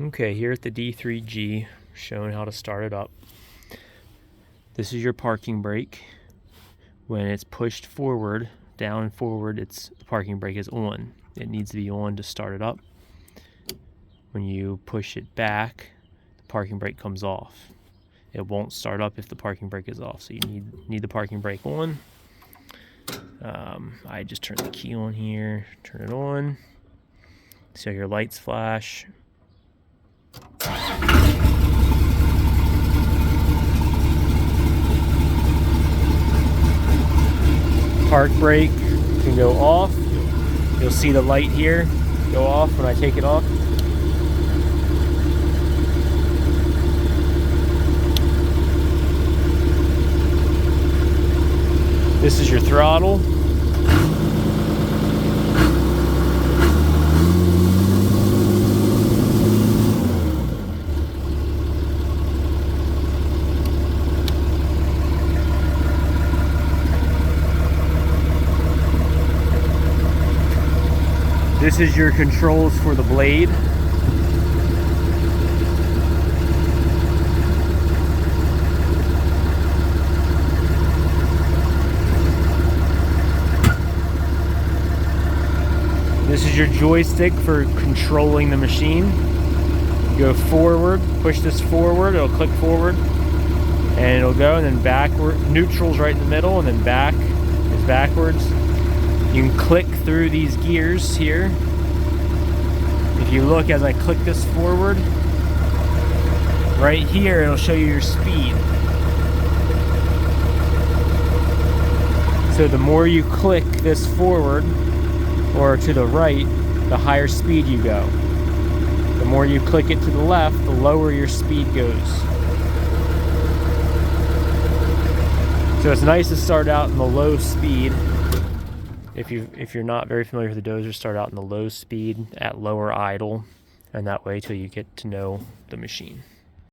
Okay, here at the D3G, showing how to start it up. This is your parking brake. When it's pushed forward, down and forward, the parking brake is on. It needs to be on to start it up. When you push it back, the parking brake comes off. It won't start up if the parking brake is off, so you need the parking brake on. I just turn the key on here, turn it on. So your lights flash. Park brake can go off. You'll see the light here go off when I take it off. This is your throttle. This is your controls for the blade. This is your joystick for controlling the machine. You go forward, push this forward, it'll click forward, and it'll go, and then backward. Neutral's right in the middle, and then back is backwards. You can click through these gears here. If you look as I click this forward, right here it'll show you your speed. So the more you click this forward or to the right, the higher speed you go. The more you click it to the left, the lower your speed goes. So it's nice to start out in the low speed. If you're not very familiar with the dozer, start out in the low speed at lower idle, and that way till you get to know the machine.